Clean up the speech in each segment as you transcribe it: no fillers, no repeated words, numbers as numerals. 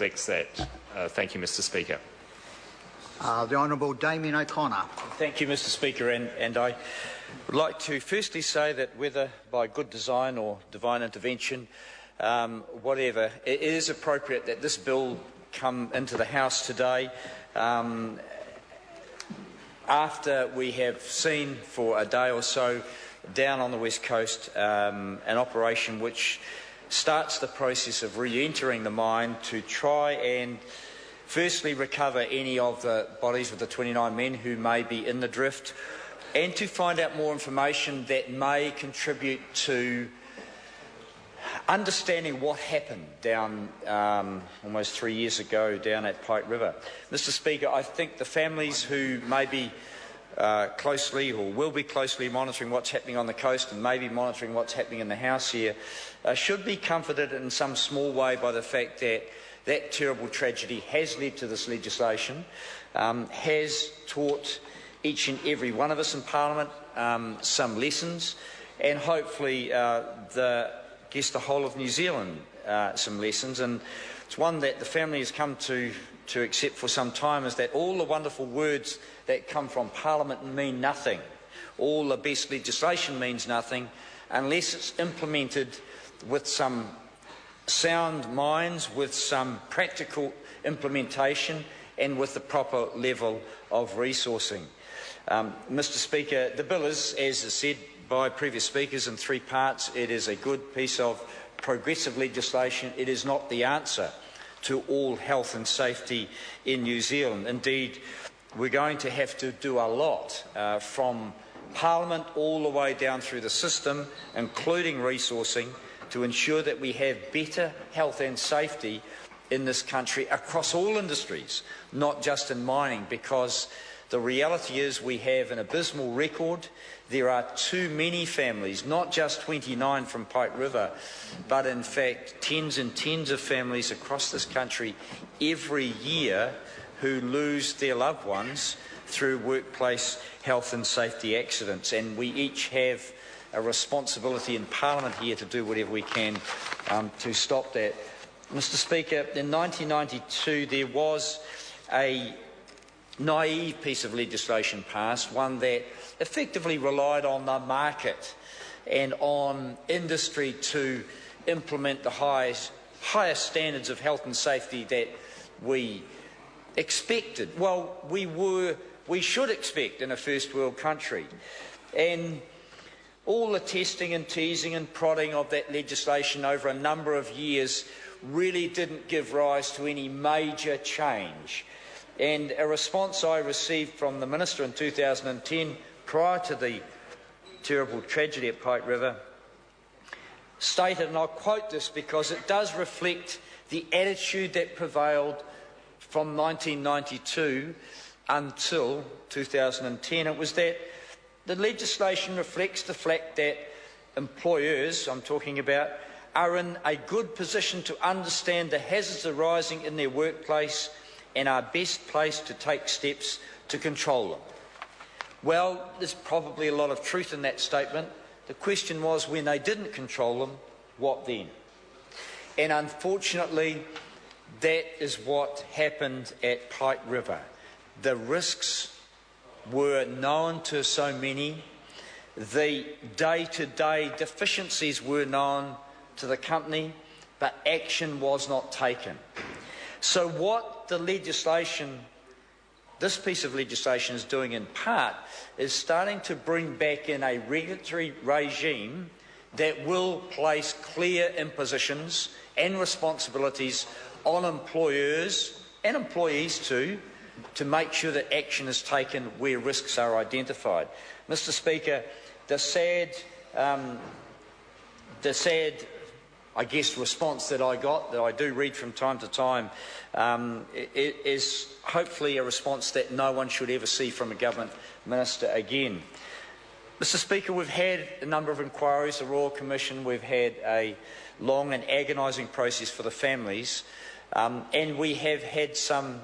reflects that. Thank you, Mr Speaker. The Honourable Damien O'Connor. Thank you, Mr Speaker, and I would like to firstly say that whether by good design or divine intervention, whatever, it is appropriate that this bill come into the House today after we have seen for a day or so down on the West Coast an operation which starts the process of re-entering the mine to try and firstly recover any of the bodies of the 29 men who may be in the drift, and to find out more information that may contribute to understanding what happened down almost 3 years ago down at Pike River. Mr Speaker, I think the families who may be closely or will be closely monitoring what's happening on the coast and maybe monitoring what's happening in the House here should be comforted in some small way by the fact that that terrible tragedy has led to this legislation, has taught each and every one of us in Parliament some lessons, and hopefully the whole of New Zealand some lessons. And it's one that the family has come to accept for some time, is that all the wonderful words that come from Parliament mean nothing. All the best legislation means nothing unless it's implemented with some sound minds, with some practical implementation, and with the proper level of resourcing. Mr Speaker, the bill is, as is said by previous speakers, in 3 parts. It is a good piece of progressive legislation. It is not the answer to all health and safety in New Zealand. Indeed, we're going to have to do a lot from Parliament all the way down through the system, including resourcing, to ensure that we have better health and safety in this country across all industries, not just in mining, because the reality is we have an abysmal record. There are too many families, not just 29 from Pike River, but in fact tens and tens of families across this country every year who lose their loved ones through workplace health and safety accidents. And we each have a responsibility in Parliament here to do whatever we can to stop that. Mr Speaker, in 1992 there was a naive piece of legislation passed, one that effectively relied on the market and on industry to implement the highest standards of health and safety that we expected. Well, we should expect in a first world country. And all the testing and teasing and prodding of that legislation over a number of years really didn't give rise to any major change. And a response I received from the Minister in 2010, prior to the terrible tragedy at Pike River, stated, and I'll quote this because it does reflect the attitude that prevailed from 1992 until 2010. It was that the legislation reflects the fact that employers, I'm talking about, are in a good position to understand the hazards arising in their workplace and are best placed to take steps to control them. Well, there's probably a lot of truth in that statement. The question was, when they didn't control them, what then? And unfortunately, that is what happened at Pike River. The risks were known to so many. The day-to-day deficiencies were known to the company, but action was not taken. So what the legislation, this piece of legislation is doing in part, is starting to bring back in a regulatory regime that will place clear impositions and responsibilities on employers and employees too, to make sure that action is taken where risks are identified. Mr Speaker, the sad I guess, response that I got, that I do read from time to time, is hopefully a response that no one should ever see from a government minister again. Mr Speaker, we've had a number of inquiries, the Royal Commission, we've had a long and agonising process for the families, and we have had some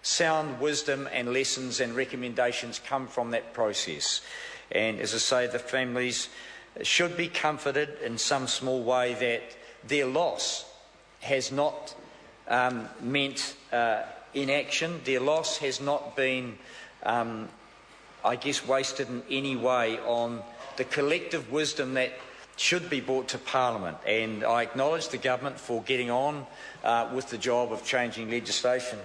sound wisdom and lessons and recommendations come from that process. And as I say, the families should be comforted in some small way that their loss has not meant inaction. Their loss has not been, I guess, wasted in any way on the collective wisdom that should be brought to Parliament. And I acknowledge the government for getting on with the job of changing legislation.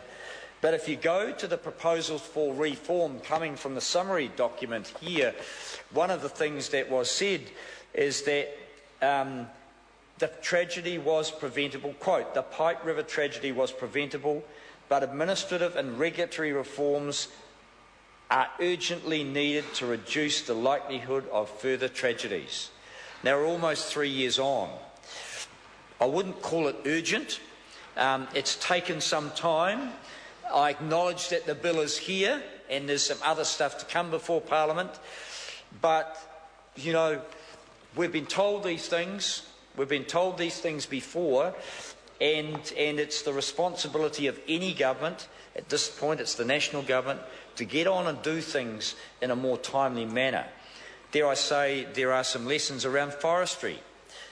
But if you go to the proposals for reform coming from the summary document here, one of the things that was said is that the tragedy was preventable. Quote, the Pike River tragedy was preventable, but administrative and regulatory reforms are urgently needed to reduce the likelihood of further tragedies. Now, we're almost 3 years on. I wouldn't call it urgent. It's taken some time. I acknowledge that the bill is here and there's some other stuff to come before Parliament. But, you know, we've been told these things. We've been told these things before. And it's the responsibility of any government, at this point it's the national government, to get on and do things in a more timely manner. Dare I say, there are some lessons around forestry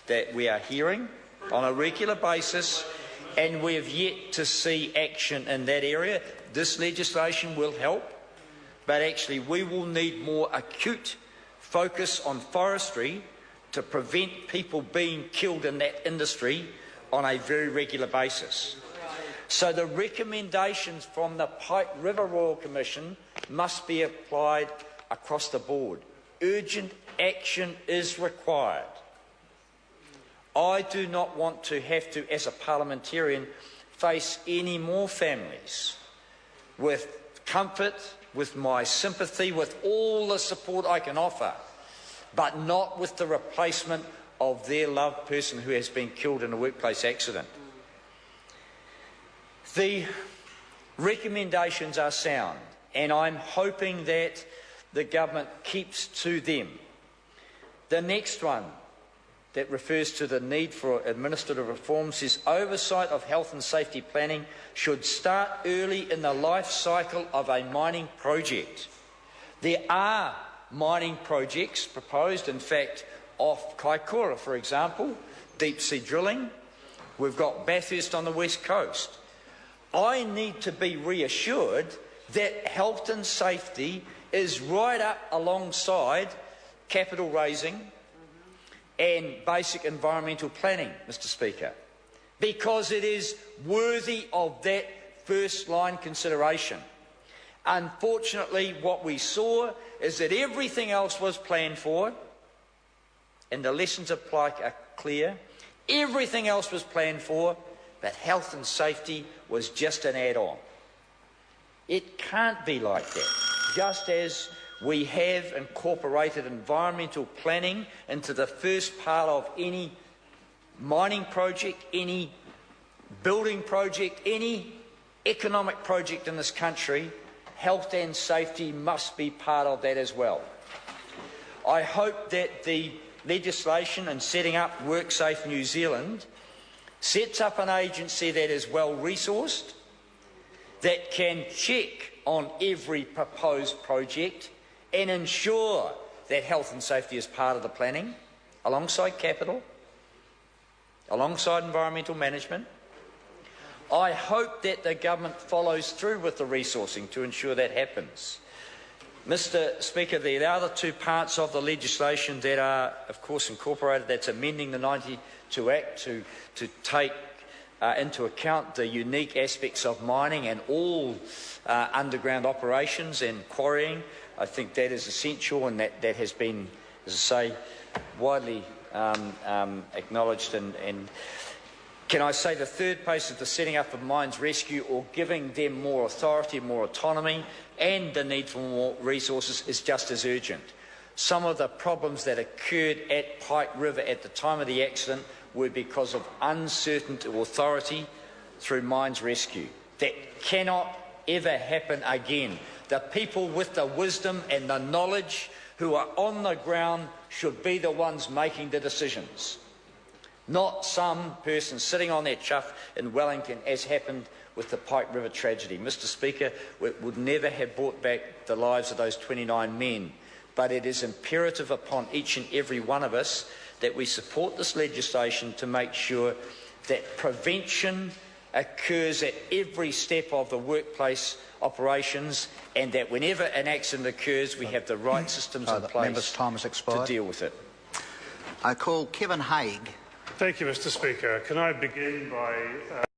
that we are hearing on a regular basis, and we have yet to see action in that area. This legislation will help, but actually we will need more acute focus on forestry to prevent people being killed in that industry on a very regular basis. So the recommendations from the Pike River Royal Commission must be applied across the board. Urgent action is required. I do not want to have to, as a parliamentarian, face any more families with comfort, with my sympathy, with all the support I can offer, but not with the replacement of their loved person who has been killed in a workplace accident. The recommendations are sound, and I'm hoping that the government keeps to them. The next one that refers to the need for administrative reforms is oversight of health and safety planning should start early in the life cycle of a mining project. There are mining projects proposed, in fact, off Kaikoura, for example, deep sea drilling. We've got Bathurst on the west coast. I need to be reassured that health and safety is right up alongside capital raising and basic environmental planning, Mr. Speaker, because it is worthy of that first-line consideration. Unfortunately, what we saw is that everything else was planned for, and the lessons of Pike are clear. Everything else was planned for, but health and safety was just an add-on. It can't be like that. Just as we have incorporated environmental planning into the first part of any mining project, any building project, any economic project in this country, health and safety must be part of that as well. I hope that the legislation in setting up WorkSafe New Zealand sets up an agency that is well resourced, that can check on every proposed project and ensure that health and safety is part of the planning, alongside capital, alongside environmental management. I hope that the government follows through with the resourcing to ensure that happens. Mr. Speaker, there are the two parts of the legislation that are, of course, incorporated. That's amending the 92 Act to take into account the unique aspects of mining and all underground operations and quarrying. I think that is essential, and that has been, as I say, widely acknowledged. And can I say the third piece is the setting up of mines rescue, or giving them more authority, more autonomy, and the need for more resources is just as urgent. Some of the problems that occurred at Pike River at the time of the accident were because of uncertain authority through mines rescue. That cannot ever happen again. The people with the wisdom and the knowledge who are on the ground should be the ones making the decisions, not some person sitting on their chuff in Wellington, as happened with the Pike River tragedy. Mr. Speaker, it would never have brought back the lives of those 29 men, but it is imperative upon each and every one of us that we support this legislation to make sure that prevention occurs at every step of the workplace operations, and that whenever an accident occurs, we have the right systems in The place member's time has to expired. deal with it. I call Kevin Haig. Thank you, Mr. Speaker. Can I begin by